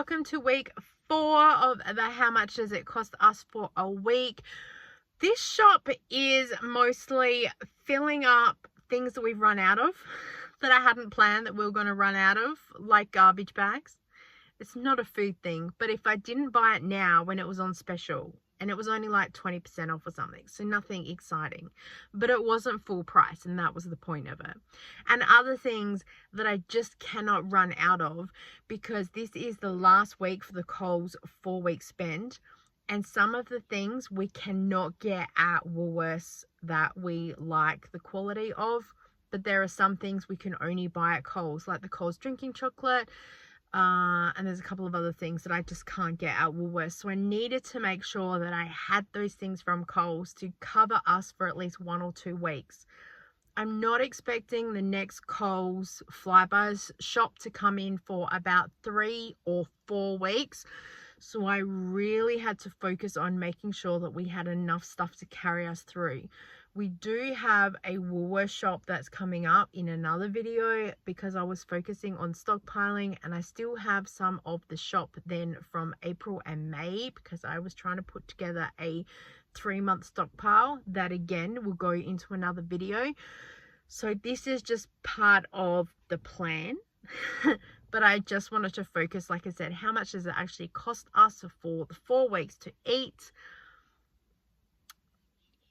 welcome to week 4 of the How Much Does It Cost Us for a Week. This shop is mostly filling up things that we've run out of, that I hadn't planned that we were going to run out of, like garbage bags. It's not a food thing, but if I didn't buy it now when it was on special, and it was only like 20% off or something, so nothing exciting, but it wasn't full price, and that was the point of it. And other things that I just cannot run out of, because this is the last week for the Coles 4-week spend, and some of the things we cannot get at Woolworths that we like the quality of, but there are some things we can only buy at Coles, like the Coles drinking chocolate, and there's a couple of other things that I just can't get at Woolworths. So I needed to make sure that I had those things from Coles to cover us for at least 1 or 2 weeks. I'm not expecting the next Coles flybuys shop to come in for about 3 or 4 weeks. So I really had to focus on making sure that we had enough stuff to carry us through. We do have a Woolworths shop that's coming up in another video, because I was focusing on stockpiling, and I still have some of the shop then from April and May, because I was trying to put together a 3-month stockpile that again will go into another video. So this is just part of the plan. But I just wanted to focus, like I said, how much does it actually cost us for the 4 weeks to eat?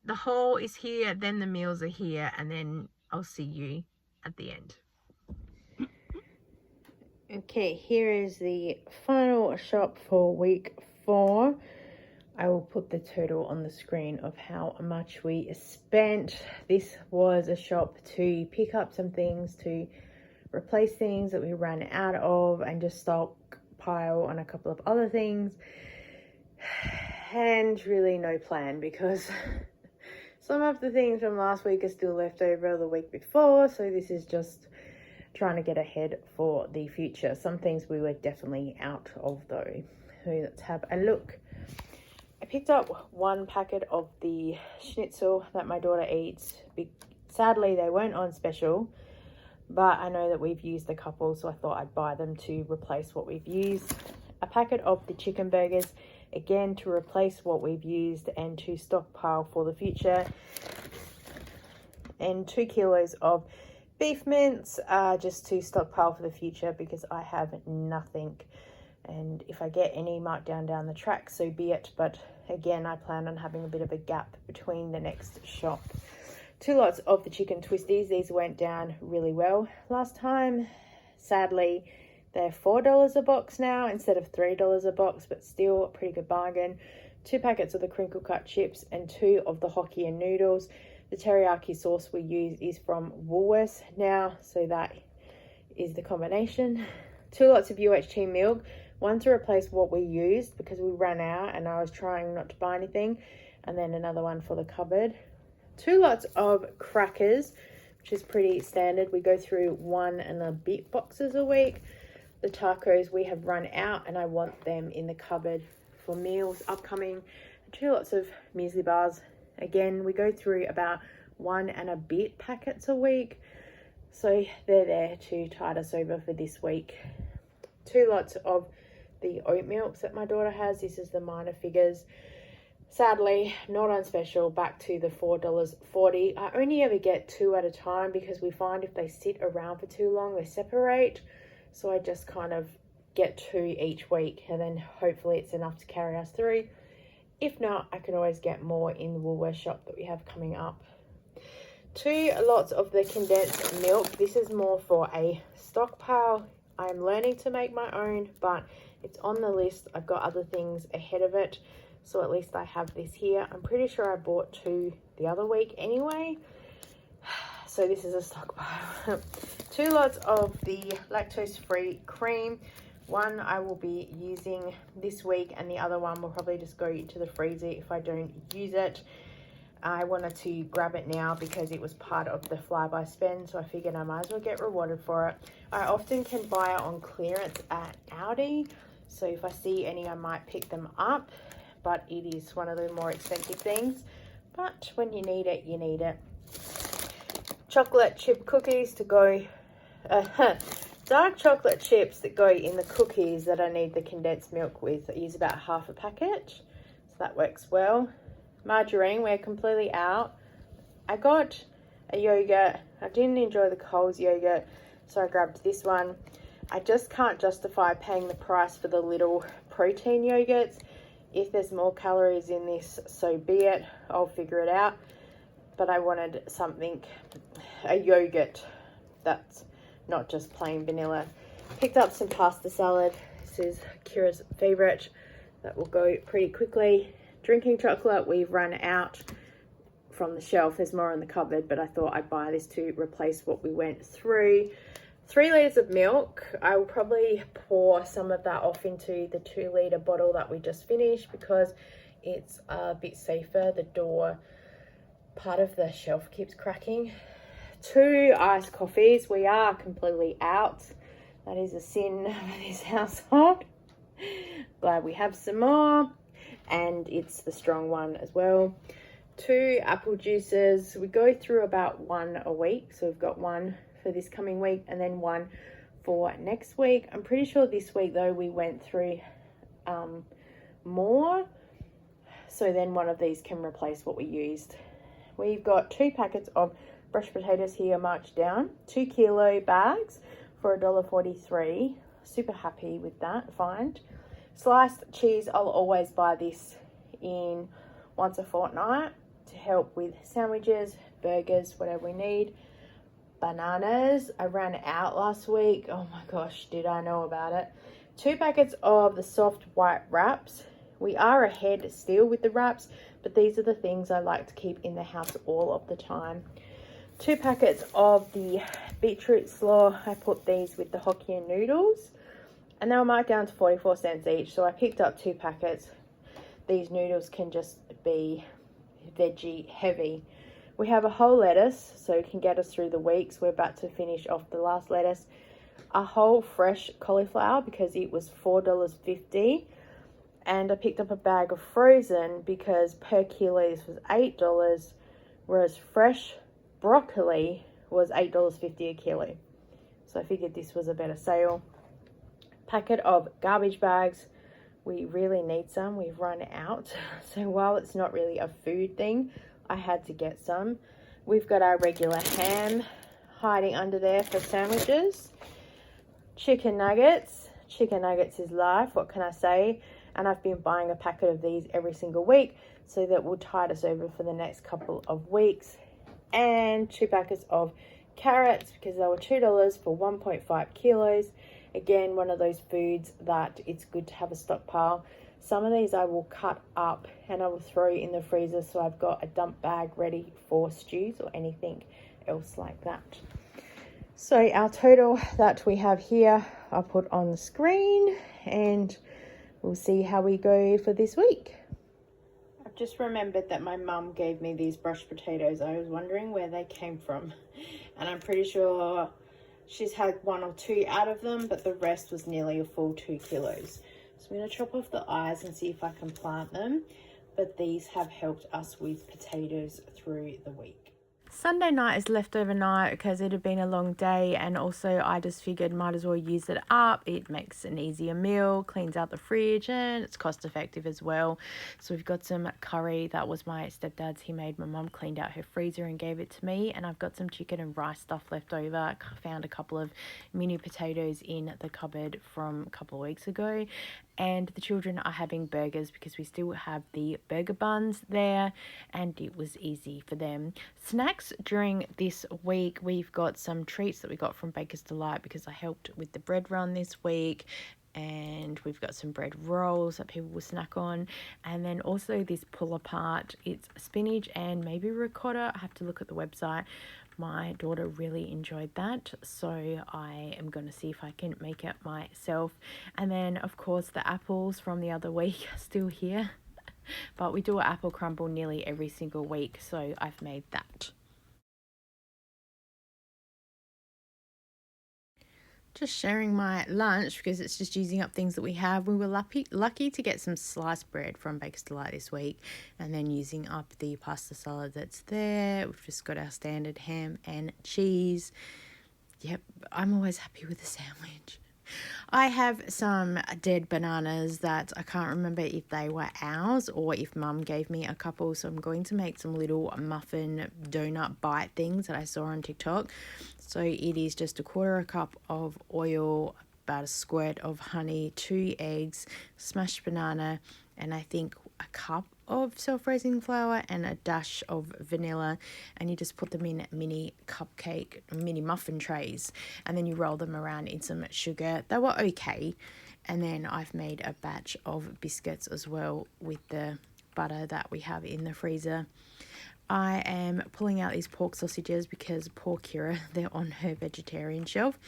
The haul is here, then the meals are here, and then I'll see you at the end. Okay, here is the final shop for week 4. I will put the total on the screen of how much we spent. This was a shop to pick up some things, to replace things that we ran out of, and just stockpile on a couple of other things. And really no plan, because some of the things from last week are still left over the week before, so this is just trying to get ahead for the future. Some things we were definitely out of though. So let's have a look. I picked up 1 packet of the schnitzel that my daughter eats. Sadly, they weren't on special, but I know that we've used a couple, so I thought I'd buy them to replace what we've used. A packet of the chicken burgers, again to replace what we've used and to stockpile for the future. And 2 kilos of beef mince, just to stockpile for the future, because I have nothing. And if I get any markdown down the track, so be it. But again, I plan on having a bit of a gap between the next shop. 2 lots of the chicken twisties. These went down really well last time. Sadly, they're $4 a box now instead of $3 a box, but still a pretty good bargain. 2 packets of the crinkle cut chips and 2 of the Hokkien noodles. The teriyaki sauce we use is from Woolworths now, so that is the combination. 2 lots of UHT milk, 1 to replace what we used because we ran out and I was trying not to buy anything, and then another one for the cupboard. 2 lots of crackers, which is pretty standard. We go through 1 and a bit boxes a week. The tacos we have run out, and I want them in the cupboard for meals upcoming. 2 lots of muesli bars. Again, we go through about 1 and a bit packets a week, so they're there to tide us over for this week. 2 lots of the oat milks that my daughter has. This is the minor figures. Sadly, not on special, back to the $4.40. I only ever get 2 at a time, because we find if they sit around for too long, they separate. So I just kind of get 2 each week, and then hopefully it's enough to carry us through. If not, I can always get more in the Woolworths shop that we have coming up. 2 lots of the condensed milk. This is more for a stockpile. I'm learning to make my own, but it's on the list. I've got other things ahead of it, so at least I have this here. I'm pretty sure I bought 2 the other week anyway, so this is a stockpile. 2 lots of the lactose-free cream. 1 I will be using this week, and the other one will probably just go into the freezer if I don't use it. I wanted to grab it now because it was part of the flyby spend, so I figured I might as well get rewarded for it. I often can buy it on clearance at Aldi, so if I see any I might pick them up, but it is one of the more expensive things. But when you need it, you need it. Chocolate chip cookies to go dark chocolate chips that go in the cookies that I need the condensed milk with. I use about half a packet, so that works well. Margarine, we're completely out. I got a yogurt. I didn't enjoy the Coles yogurt, so I grabbed this one. I just can't justify paying the price for the little protein yogurts. If there's more calories in this, so be it. I'll figure it out. But I wanted something, a yogurt that's not just plain vanilla. Picked up some pasta salad. This is Kira's favorite. That will go pretty quickly. Drinking chocolate, we've run out from the shelf. There's more in the cupboard, but I thought I'd buy this to replace what we went through. 3 litres of milk. I will probably pour some of that off into the 2 litre bottle that we just finished because it's a bit safer. The door, part of the shelf keeps cracking. 2 iced coffees. We are completely out. That is a sin for this household. Glad we have some more. And it's the strong one as well. 2 apple juices. We go through about 1 a week. So we've got 1 for this coming week and then 1 for next week. I'm pretty sure this week though we went through more. So then one of these can replace what we used. We've got 2 packets of brushed potatoes here marked down, 2 kilo bags for $1.43. Super happy with that find. Sliced cheese, I'll always buy this in once a fortnight to help with sandwiches, burgers, whatever we need. Bananas, I ran out last week. Oh my gosh, did I know about it. 2 packets of the soft white wraps. We are ahead still with the wraps, but these are the things I like to keep in the house all of the time. 2 packets of the beetroot slaw. I put these with the Hokkien noodles and they were marked down to 44 cents each. So I picked up 2 packets. These noodles can just be veggie heavy. We have a whole lettuce, so it can get us through the weeks. We're about to finish off the last lettuce. A whole fresh cauliflower because it was $4.50. And I picked up a bag of frozen because per kilo this was $8, whereas fresh broccoli was $8.50 a kilo. So I figured this was a better sale. Packet of garbage bags. We really need some. We've run out. So while it's not really a food thing, I had to get some. We've got our regular ham hiding under there for sandwiches. Chicken nuggets. Chicken nuggets is life. What can I say? And I've been buying a packet of these every single week so that will tide us over for the next couple of weeks. And 2 packets of carrots because they were $2 for 1.5 kilos. Again, one of those foods that it's good to have a stockpile. Some of these I will cut up and I will throw in the freezer so I've got a dump bag ready for stews or anything else like that. So our total that we have here, I'll put on the screen and we'll see how we go for this week. I've just remembered that my mum gave me these brushed potatoes. I was wondering where they came from. And I'm pretty sure she's had 1 or 2 out of them, but the rest was nearly a full 2 kilos. So I'm going to chop off the eyes and see if I can plant them. But these have helped us with potatoes through the week. Sunday night is leftover night because it had been a long day, and also I just figured might as well use it up. It makes an easier meal, cleans out the fridge, and it's cost effective as well. So we've got some curry. That was my stepdad's. He made. My mum cleaned out her freezer and gave it to me, and I've got some chicken and rice stuff left over. I found a couple of mini potatoes in the cupboard from a couple of weeks ago. And the children are having burgers because we still have the burger buns there and it was easy for them. Snacks during this week, we've got some treats that we got from Baker's Delight because I helped with the bread run this week. And we've got some bread rolls that people will snack on. And then also this pull apart. It's spinach and maybe ricotta. I have to look at the website. My daughter really enjoyed that, so I am going to see if I can make it myself. And then, of course, the apples from the other week are still here. But we do an apple crumble nearly every single week, so I've made that. Just sharing my lunch because it's just using up things that we have. We were lucky to get some sliced bread from Baker's Delight this week, and then using up the pasta salad that's there. We've just got our standard ham and cheese. Yep, I'm always happy with a sandwich. I have some dead bananas that I can't remember if they were ours or if Mum gave me a couple. So I'm going to make some little muffin donut bite things that I saw on TikTok. So it is just 1/4 cup of oil, about a squirt of honey, 2 eggs, smashed banana, and I think a cup of self-raising flour and a dash of vanilla, and you just put them in mini muffin trays, and then you roll them around in some sugar. They were okay. And then I've made a batch of biscuits as well with the butter that we have in the freezer. I am pulling out these pork sausages because poor Kira, they're on her vegetarian shelf.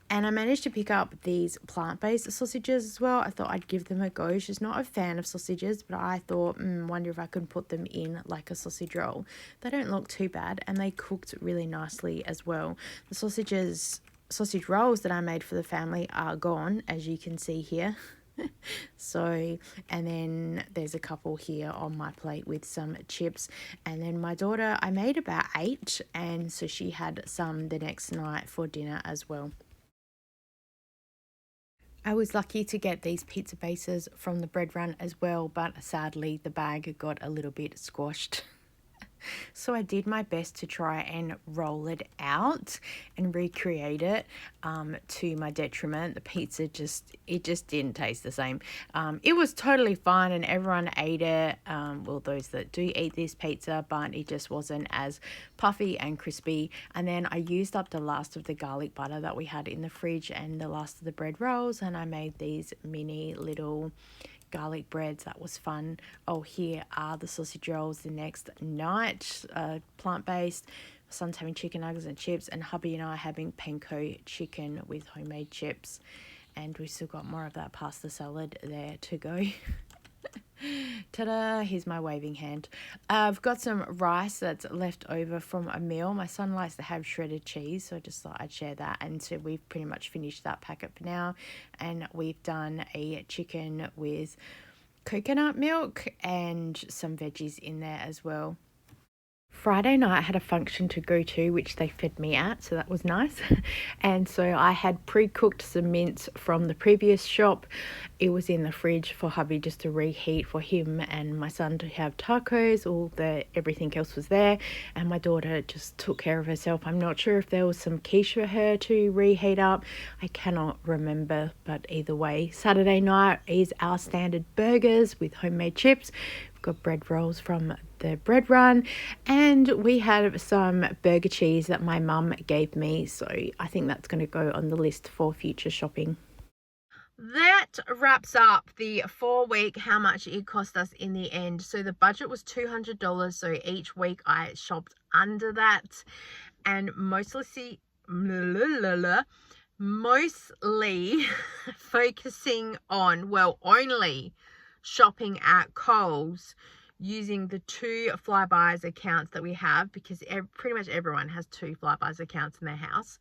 And I managed to pick up these plant-based sausages as well. I thought I'd give them a go. She's not a fan of sausages, but I thought, wonder if I could put them in like a sausage roll. They don't look too bad, and they cooked really nicely as well. The sausage rolls that I made for the family are gone, as you can see here. So, and then there's a couple here on my plate with some chips, and then my daughter, I made about 8, and so she had some the next night for dinner as well. I was lucky to get these pizza bases from the bread run as well, but sadly the bag got a little bit squashed. So I did my best to try and roll it out and recreate it, to my detriment. The pizza just didn't taste the same. It was totally fine and everyone ate it, well, those that do eat this pizza, but it just wasn't as puffy and crispy. And then I used up the last of the garlic butter that we had in the fridge and the last of the bread rolls, and I made these mini little garlic breads. That was fun. Oh, here are the sausage rolls the next night, plant-based. My son's having chicken nuggets and chips, and hubby and I having panko chicken with homemade chips, and we still got more of that pasta salad there to go. Ta-da, here's my waving hand. I've got some rice that's left over from a meal. My son likes to have shredded cheese, so I just thought I'd share that. And so we've pretty much finished that packet for now. And we've done a chicken with coconut milk and some veggies in there as well. Friday night I had a function to go to, which they fed me at, so that was nice. And so I had pre-cooked some mince from the previous shop. It was in the fridge for hubby just to reheat for him and my son to have tacos. Everything else was there, and my daughter just took care of herself. I'm not sure if there was some quiche for her to reheat up. I cannot remember, but either way, Saturday night is our standard burgers with homemade chips. Got bread rolls from the bread run, and we had some burger cheese that my mum gave me, so I think that's going to go on the list for future shopping. That wraps up the 4-week how much it cost us in the end. So the budget was $200, so each week I shopped under that, and mostly focusing on, well, only shopping at Coles using the 2 flybuys accounts that we have, because pretty much everyone has 2 flybuys accounts in their house,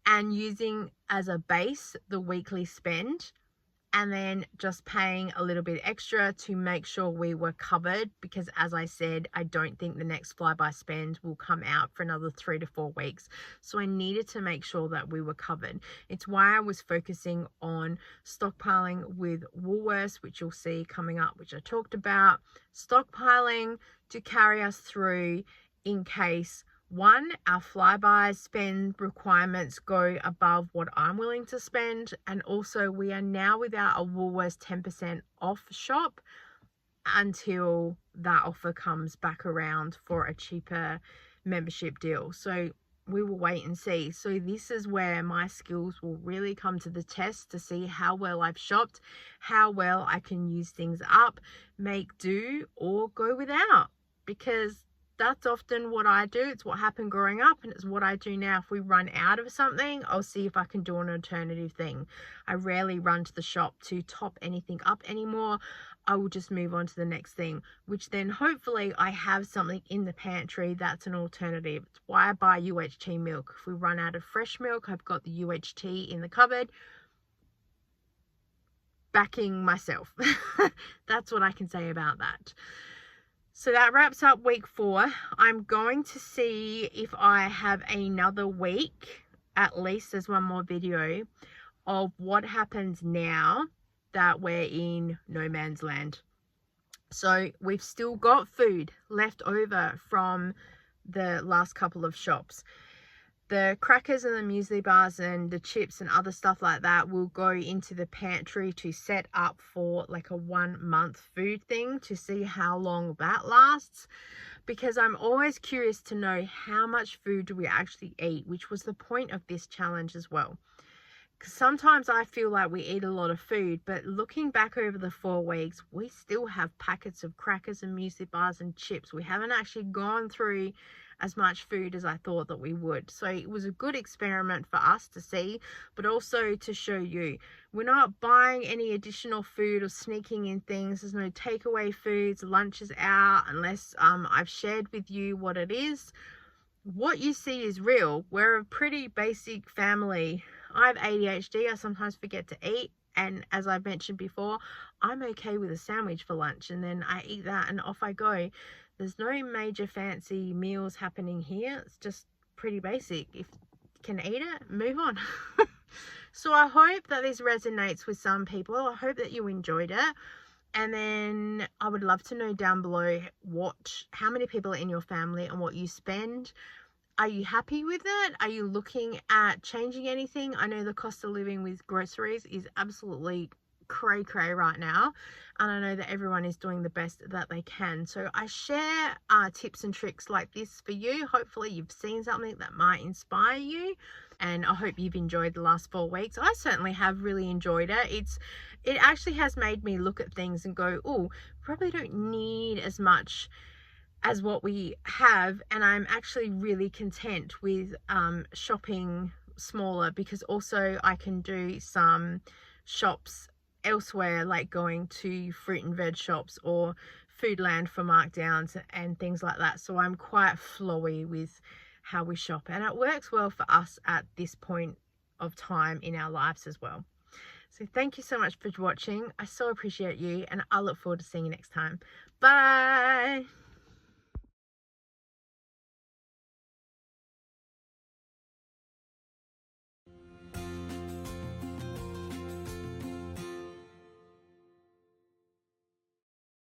and using as a base the weekly spend, and then just paying a little bit extra to make sure we were covered, because as I said, I don't think the next flyby spend will come out for another 3 to 4 weeks. So I needed to make sure that we were covered. It's why I was focusing on stockpiling with Woolworths, which you'll see coming up, which I talked about. Stockpiling to carry us through in case, one, our flyby spend requirements go above what I'm willing to spend, and also we are now without a Woolworths 10% off shop until that offer comes back around for a cheaper membership deal. So we will wait and see. So this is where my skills will really come to the test, to see how well I've shopped, how well I can use things up, make do, or go without, because that's often what I do. It's what happened growing up, and it's what I do now. If we run out of something, I'll see if I can do an alternative thing. I rarely run to the shop to top anything up anymore. I will just move on to the next thing, which then hopefully I have something in the pantry that's an alternative. It's why I buy UHT milk. If we run out of fresh milk, I've got the UHT in the cupboard. Backing myself. That's what I can say about that. So that wraps up week 4. I'm going to see if I have another week at least there's one more video of what happens now that we're in no man's land. So we've still got food left over from the last couple of shops. The crackers and the muesli bars and the chips and other stuff like that will go into the pantry to set up for like a 1 month food thing to see how long that lasts, because I'm always curious to know how much food do we actually eat, which was the point of this challenge as well. Sometimes I feel like we eat a lot of food, but looking back over the 4 weeks, we still have packets of crackers and muesli bars and chips. We haven't actually gone through as much food as I thought that we would. So it was a good experiment for us to see, but also to show you we're not buying any additional food or sneaking in things. There's no takeaway foods, lunch is out, unless I've shared with you what it is. What you see is real. We're a pretty basic family. I have ADHD. I sometimes forget to eat. And as I've mentioned before, I'm okay with a sandwich for lunch. And then I eat that and off I go. There's no major fancy meals happening here. It's just pretty basic. If you can eat it, move on. So I hope that this resonates with some people. I hope that you enjoyed it. And then I would love to know down below how many people are in your family and what you spend. Are you happy with it? Are you looking at changing anything? I know the cost of living with groceries is absolutely cray right now, and I know that everyone is doing the best that they can. So I share tips and tricks like this for you. Hopefully you've seen something that might inspire you, and I hope you've enjoyed the last 4 weeks. I certainly have really enjoyed it. It actually has made me look at things and go, oh, probably don't need as much as what we have, and I'm actually really content with shopping smaller, because also I can do some shops elsewhere, like going to fruit and veg shops or Foodland for markdowns and things like that. So I'm quite flowy with how we shop, and it works well for us at this point of time in our lives as well. So thank you so much for watching. I so appreciate you, and I look forward to seeing you next time. Bye.